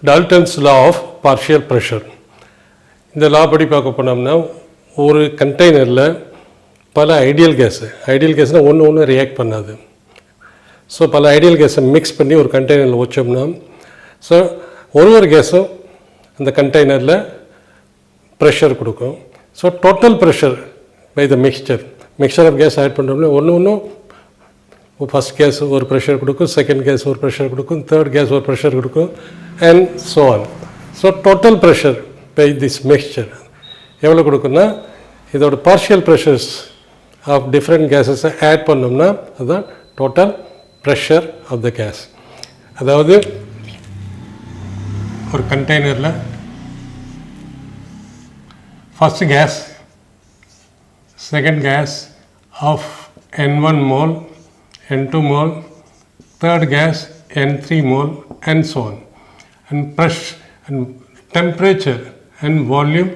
Dalton's law of partial pressure. இந்த law படி பார்க்க போனோம்னா ஒரு கண்டெய்னரில் பல ஐடியல் கேஸ்னால் ஒன்று ரியாக்ட் பண்ணாது. ஸோ பல ஐடியல் கேஸை மிக்ஸ் பண்ணி ஒரு கண்டெய்னரில் வச்சோம்னா ஸோ ஒரு கேஸும் அந்த கண்டெய்னரில் ப்ரெஷர் கொடுக்கும். So total pressure by the mixture of gas add பண்ணுறோம்னா ஒன்றும் ஃபஸ்ட் கேஸ் ஒரு ப்ரெஷர் கொடுக்கும், செகண்ட் கேஸ் ஒரு ப்ரெஷர் கொடுக்கும், தேர்ட் கேஸ் ஒரு ப்ரெஷர் கொடுக்கும் and so on. So total pressure by this mixture எவ்வளோ கொடுக்குன்னா இதோட பார்ஷியல் ப்ரெஷர்ஸ் ஆஃப் டிஃப்ரெண்ட் கேஸஸை ஆட் பண்ணோம்னா அதுதான் total pressure of the gas. அதாவது ஒரு கண்டெய்னரில் first gas, second gas of N1 mole, N2 mole, third gas N3 mole and so on. And pressure and temperature and volume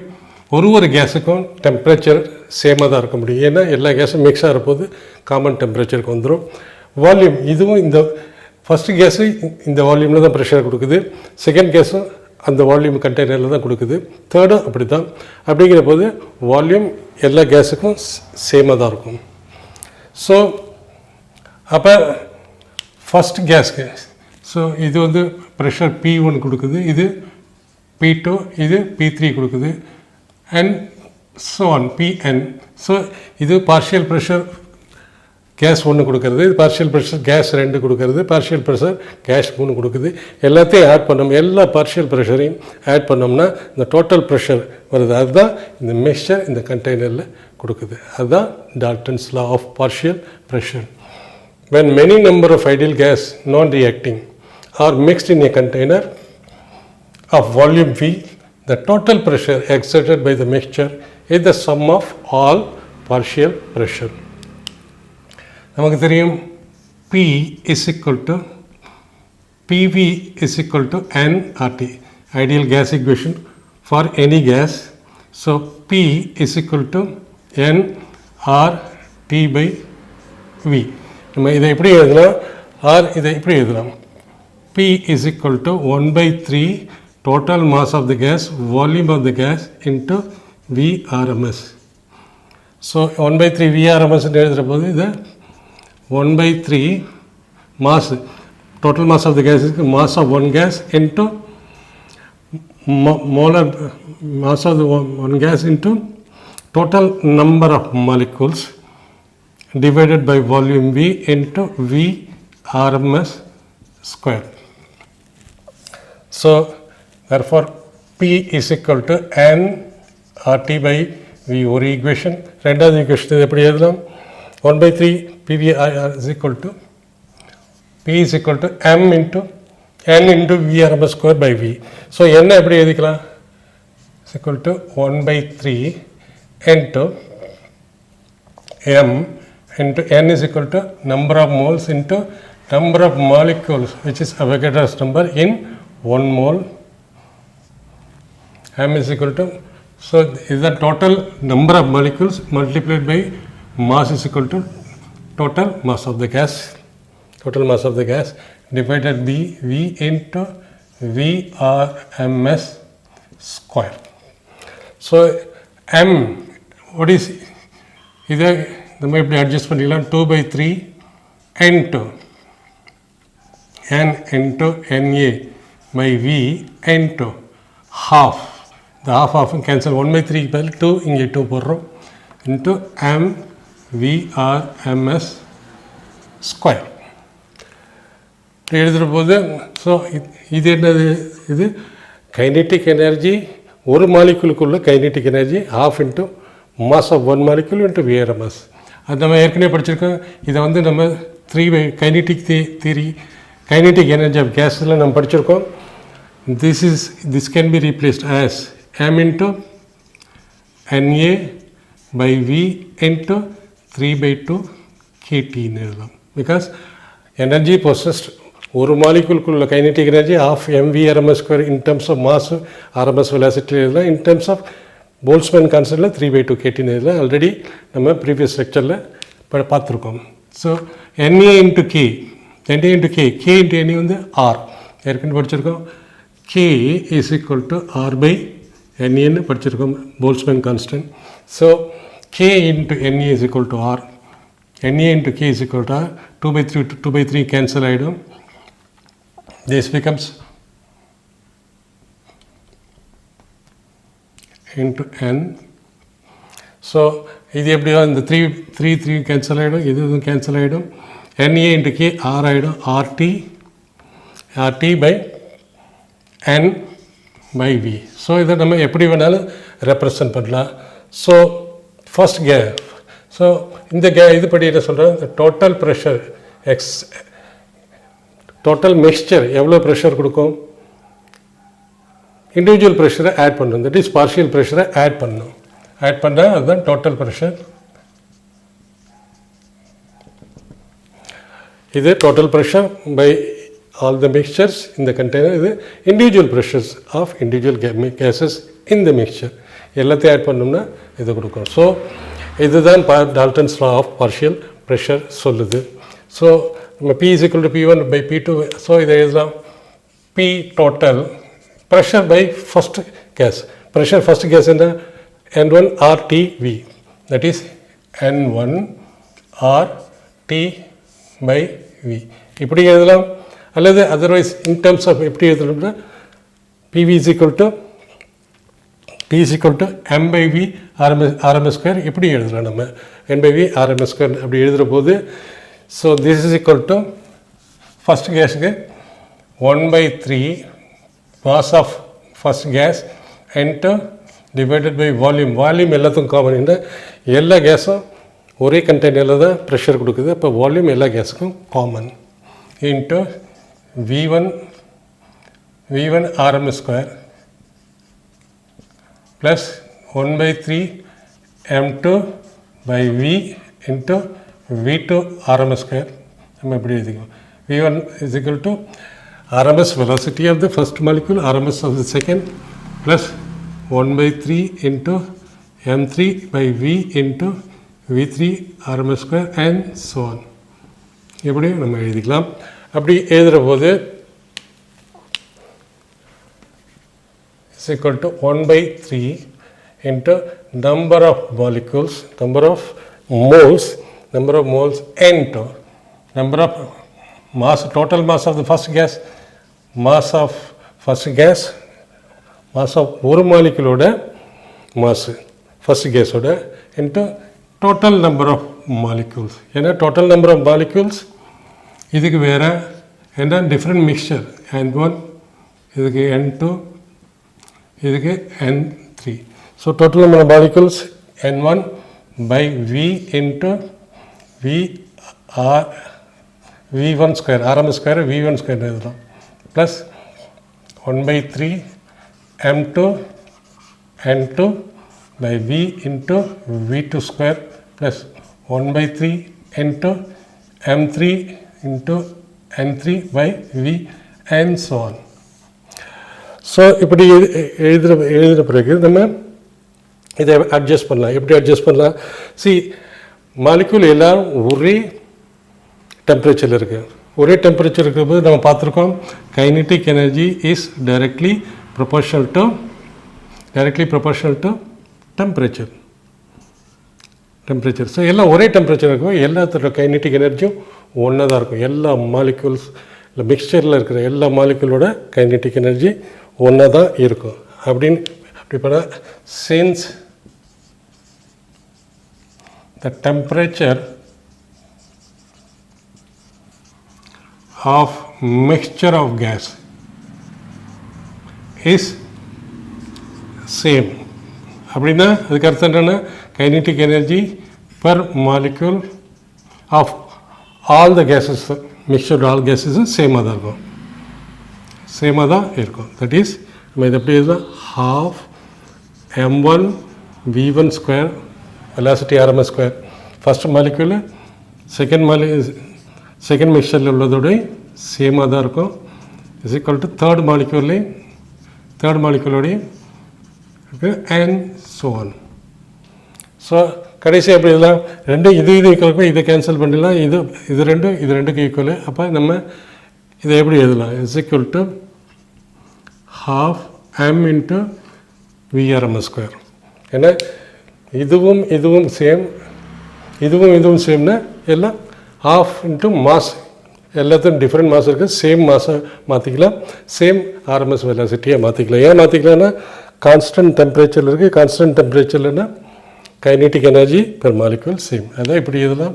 ஒரு கேஸுக்கும் temperature சேமாக தான் இருக்க முடியும். ஏன்னா எல்லா கேஸும் மிக்ஸ் ஆகிற போது காமன் டெம்பரேச்சருக்கு வந்துடும். வால்யூம் இதுவும் இந்த ஃபஸ்ட்டு கேஸு இந்த வால்யூமில் தான் ப்ரெஷர் கொடுக்குது, செகண்ட் கேஸும் அந்த வால்யூம் கண்டெய்னரில் தான் கொடுக்குது, தேர்டும் அப்படி தான். அப்படிங்கிற போது வால்யூம் எல்லா கேஸுக்கும் சேமாக தான் இருக்கும். ஸோ அப்போ ஃபஸ்ட் கேஸ்க்கு ஸோ இது வந்து ப்ரெஷர் P1 கொடுக்குது, இது P2, இது P3 கொடுக்குது and so on Pn. So இது பார்ஷியல் ப்ரெஷர் கேஸ் 1 கொடுக்கறது, இது பார்ஷியல் ப்ரெஷர் கேஸ் 2 கொடுக்கறது, பார்ஷியல் ப்ரெஷர் கேஸ் 3 கொடுக்குது. எல்லாத்தையும் ஆட் பண்ணோம், எல்லா பார்ஷியல் ப்ரெஷரையும் ஆட் பண்ணோம்னா இந்த டோட்டல் ப்ரெஷர் வருது. அதுதான் இந்த மிக்சர் இந்த கண்டெய்னரில் கொடுக்குது. அதுதான் Dalton's law of partial pressure. when many number of ideal gas non-reacting are mixed in a container of volume V, the total pressure exerted by the mixture is the sum of all partial pressure. நமக்கு தெரியும் P is equal to PV is equal to nRT, ideal gas equation for any gas. So P is equal to nRT by V. நம்ம இதை எப்படி எழுதலாம், R இதை எப்படி எழுதலாம், P is equal to 1/3 total mass of the gas volume of the gas into VRMS. So 1/3 VRMS எழுதுகிற போது இதை 1/3 mass total mass of the gas is mass of one gas into molar mass of the one gas into total number of molecules divided by volume V into VRMS square. So therefore P is equal to nRT by V. ஒரு equation. ரெண்டாவது equation எப்படி எழுதலாம், 1/3 PVR is equal to P is equal to M into N into VRMS square by V. So என்ன எப்படி எழுதிக்கலாம், is equal to 1/3 into M into N is equal to number of moles into number of molecules, which is Avogadro's number in 1 mole. M is equal to, so is the total number of molecules multiplied by mass is equal to total mass of the gas. Total mass of the gas divided by V into VRMS square. So M, what is இதை நம்ம எப்படி adjust பண்ணிக்கலாம், 2/3 N2 N into NA by V into half, the half cancel, 1/3 பதில் 2 இங்கே 2 போடுறோம் into M VRMS square எழுதுகிற போது. So இது என்னது, இது கைனெட்டிக் எனர்ஜி, ஒரு மாலிகுலுக்குள்ள kinetic energy half into mass of one molecule into VRMS. அது நம்ம ஏற்கனவே படிச்சிருக்கோம். இதை வந்து நம்ம kinetic theory kinetic energy of கேஸில் நம்ம படிச்சிருக்கோம். this can be replaced as M into NA by V into 3/2 KT எழுதலாம். பிகாஸ் எனர்ஜி possessed ஒரு மாலிகுலுக்குள்ள kinetic energy of MVRMS square in terms of mass RMS velocity எழுதலாம். In terms of Boltzmann கான்ஸ்டன்ட்டில் 3/2 KT எழுதலாம். Already நம்ம previous லெக்சரில் பார்த்துருக்கோம். So NA into K, NA into K, K into NA வந்து R ஏற்கனவே படிச்சிருக்கோம். K is equal to R by NA ன்னு படிச்சிருக்கோம் Boltzmann constant. So K into NA is equal to R. NA into K is equal to R. 2 by 3 cancel ஆகிடும். This becomes into N. So இது எப்படியோ இந்த 3 cancel ஆகிடும், இதுவும் cancel ஆகிடும். NA into K R ஆகிடும். RT by N by V. So இதை நம்ம எப்படி வேணாலும் ரெப்ரசன்ட் பண்ணலாம். ஸோ ஃபர்ஸ்ட் ஸோ இந்த இதுபடி என்ன சொல்கிறேன், டோட்டல் ப்ரெஷர் டோட்டல் மிக்ஸ்சர் எவ்வளோ ப்ரெஷர் கொடுக்கும், இண்டிவிஜுவல் ப்ரெஷரை ஆட் பண்ணணும். தட் இஸ் பார்ஷியல் ப்ரெஷரை ஆட் பண்ணணும். ஆட் பண்ணால் அதுதான் டோட்டல் ப்ரெஷர். இது total pressure by all the mixtures in the container. இது individual pressures of individual gases in the mixture. எல்லாத்தையும் ஆட் பண்ணோம்னா இது கொடுக்கும். ஸோ இதுதான் Dalton's law of partial pressure சொல்லுது. ஸோ நம்ம P is equal to P1 by P2. So இதை எழுதலாம் P total pressure by first gas. Pressure first gas என்ன, N1 RTV. That is N1 RT by V. இப்படி எழுதலாம். அல்லது otherwise in terms of எப்படி எழுதணும்னா PV is equal to P is equal to M by V RMS square இப்படி எழுதலாம். நம்ம N by V RMS square அப்படி எழுதுகிற போது so this is equal to first கேஸுக்கு 1/3 mass of first gas into divided by volume. Volume எல்லாத்துக்கும் common. இந்த எல்லா கேஸும் ஒரே கண்டெய்னரில் தான் ப்ரெஷர் கொடுக்குது. அப்போ வால்யூம் எல்லா கேஸுக்கும் common into V1 RMS square plus 1/3 M2 by V into V2 RMS square. நம்ம எப்படி எழுதிக்கோம், V1 is equal to RMS velocity of the first molecule, RMS of the second, plus 1/3 into M3 by V into V3 RMS square and so on. எப்படி நம்ம எழுதிக்கலாம். அப்படி எழுதுகிற போது is equal to 1/3 into number of molecules, number of moles into number of mass, total mass of the first gas, mass of first gas, mass of ஒரு மாலிகுலோட mass first கேஸோட into total number of molecules. ஏன்னா total number of molecules இதுக்கு வேறு என்ன different mixer, N1 இதுக்கு N2 இதுக்கு N3. So total number of molecules N1 by V into V1 square RMS square V1 square எழுதலாம் plus 1/3 M2 N2 by V into V2 square plus 1/3 into M3 into N3 by V and so on. So இப்படி எழுதுகிற பிறகு நம்ம இதை adjust பண்ணலாம். எப்படி adjust பண்ணலாம், molecule எல்லாம் ஒரே டெம்பரேச்சரில் இருக்குது. ஒரே டெம்பரேச்சர் இருக்கிற போது நம்ம பார்த்துருக்கோம் kinetic energy is directly proportional to temperature. So எல்லாம் ஒரே டெம்பரேச்சர் இருக்கும். எல்லாத்தோட கைனெட்டிக் எனர்ஜியும் ஒன்றா தான் இருக்கும். எல்லா மாலிக்யூல்ஸ் இல்லை மிக்சரில் இருக்கிற எல்லா மாலிக்யூலோட கைனெட்டிக் எனர்ஜி ஒன்றா தான் இருக்கும். அப்படி பண்ணால் since the temperature of mixture of gas is same. அப்படின்னா அதுக்கு அர்த்தம் என்னென்னா kinetic energy per molecule of all the gases mixture all கேஸஸும் சேமாக தான் இருக்கும். தட் இஸ் நம்ம இதை எப்படி இருந்தால் half M1 V1 square velocity RMS square first molecule second மிக்சரில் உள்ளதோடய சேமாக தான் இருக்கும். இஸ் ஈக்குவல் டு தேர்ட் மாலிக்யூலோடையும் அண்ட் ஸோ ஆன். ஸோ கடைசி அப்படி இதெல்லாம் ரெண்டு இது ஈக்குவல் இதை கேன்சல் பண்ணிடலாம். இது ரெண்டுக்கு ஈக்குவலு. அப்போ நம்ம இதை எப்படி எழுதலாம், is equal to half m into VRMS square. ஏன்னா இதுவும் இதுவும் சேம், இதுவும் இதுவும் சேம்னா எல்லாம் half into mass, எல்லாத்தையும் டிஃப்ரெண்ட் மாஸ் இருக்குது, சேம் மாஸை மாற்றிக்கலாம், சேம் ஆர்எம்எஸ் வெலாசிட்டியை மாற்றிக்கலாம். ஏன் மாற்றிக்கலாம்னா கான்ஸ்டன்ட் டெம்பரேச்சரில் இருக்குது, கான்ஸ்டன்ட் டெம்பரேச்சர்லன்னா kinetic energy per molecule same. அதான் இப்படி எழுதலாம்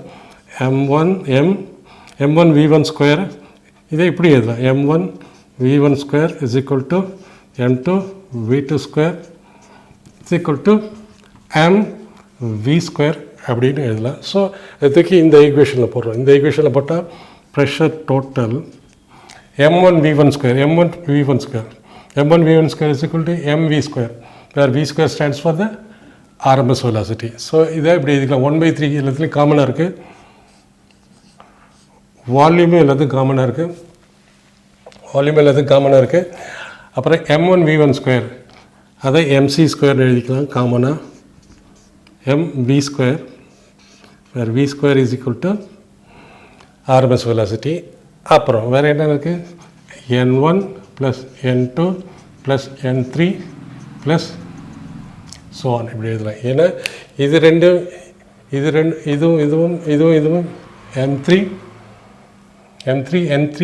m1 v1 ஸ்கொயர், இதை இப்படி எழுதலாம் m1 v1 square is equal to m2 v2 square is equal to m v square அப்படின்னு எழுதலாம். ஸோ இதுக்கு இந்த ஈக்குவேஷனில் போடுறோம். இந்த ஈக்குவேஷனில் போட்டால் pressure total m1 v1 square is equal to mv square, where v square stands for the RMS velocity. So இதை இப்படி எழுதிக்கலாம். 1/3 எல்லாத்துலேயும் காமனாக இருக்குது, வால்யூமும் எல்லாத்துக்கும் காமனாக இருக்குது, அப்புறம் m1 v1 ஸ்கொயர் அதை mc ஸ்கொயர் எழுதிக்கலாம் காமனாக, mv square, where v square is equal to RMS velocity. அப்புறம் வேறு என்ன இருக்குது, n1 + n2 + n3 + so on இப்படி எழுதலாம். ஏன்னா இதுவும் m3 n3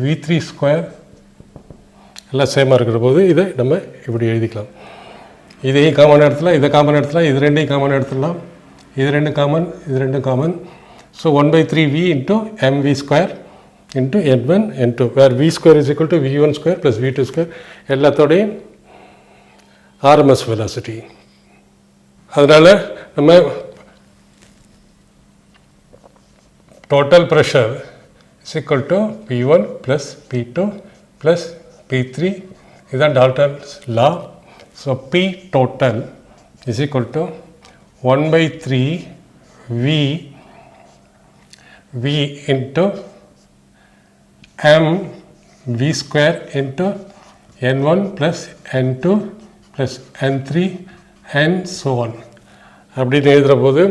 v3 ஸ்கொயர் எல்லாம் சேமாக இருக்கிற போது இதை நம்ம இப்படி எழுதிக்கலாம். இதையும் காமன் எடுத்துலாம், இதை காமன் எடுத்துலாம், இது ரெண்டையும் காமன் எடுத்துடலாம், இது ரெண்டும் common. So 1/3v into mv square into n1 n2, where v square is equal to v1 square + v2 square எல்லாத்தோடையும் RMS velocity. அதனால் நம்ம total pressure is equal to P1 + P2 + P3, இதுதான் Dalton's law. So P total is equal to 1/3 v into m v square into n1 plus n2 plus n3 and so on அப்படின்னு எழுதுகிற போது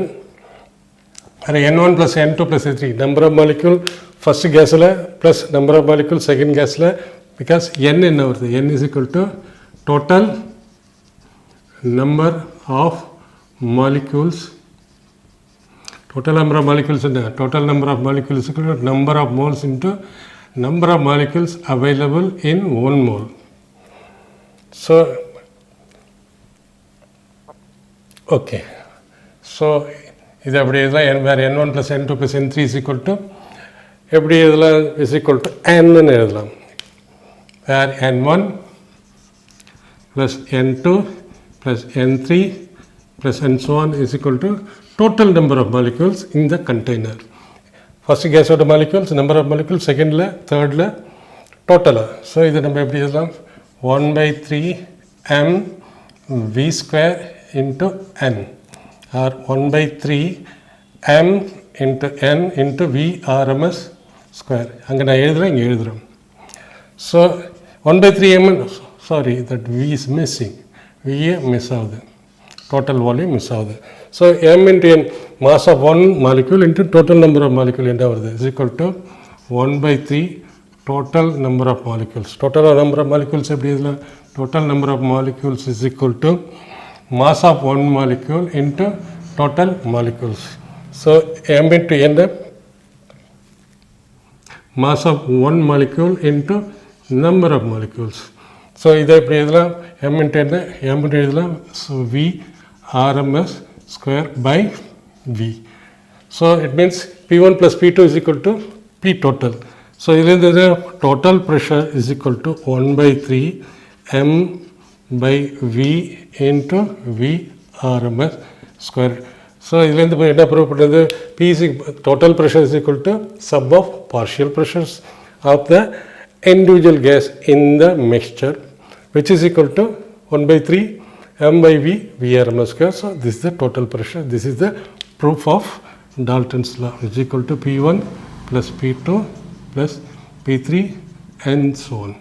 n1 plus n2 plus n3 number of molecule first கேஸில் plus number of molecule second கேஸில், because n என்ன வருது, n is equal to total number of molecules. Total number of molecules and total number of molecules is equal to number of moles into number of molecules available in 1 mole. So okay, so இது அப்படி எழுதலாம், வேறு n1 + n2 + n3 is equal to எப்படி எழுதலாம், is equal to n எழுதலாம், வேர் n1 + n2 + n3 + and so on is equal to total number of molecules in the container. First gas ஓட molecules, number of molecules, secondல thirdல total. So இதை நம்ம எப்படி எழுதலாம், 1/3 m v square into n, or 1/3 m into n into v RMS square. அங்கே நான் எழுதுகிறேன், இங்கே எழுதுகிறேன். So 1/3 m, sorry, that v is missing, v miss ஆகுது, total volume மிஸ் ஆகுது. So m into n, mass of one molecule into total number of molecule என்ன வருது, is equal to 1/3 total number of molecules. Total number of molecules எப்படி இதில், total number of molecules is equal to mass of one molecule into total molecules. So m into n, mass of one molecule into number of molecules. So இதை எப்படி எழுதலாம், m into n, m into எழுதலாம், so v RMS square by v. So it means P1 plus P2 is equal to P total. So the total pressure is equal to 1/3 m by v into v RMS square. So இதிலிருந்து என்ன prove பண்ணுறது, P is total pressure is equal to sum of partial pressures of the individual gas in the mixture, which is equal to 1/3 m by v RMS square. So this is the total pressure. This is the proof of Dalton's law, is equal to P1 plus P2 plus P3 and so on.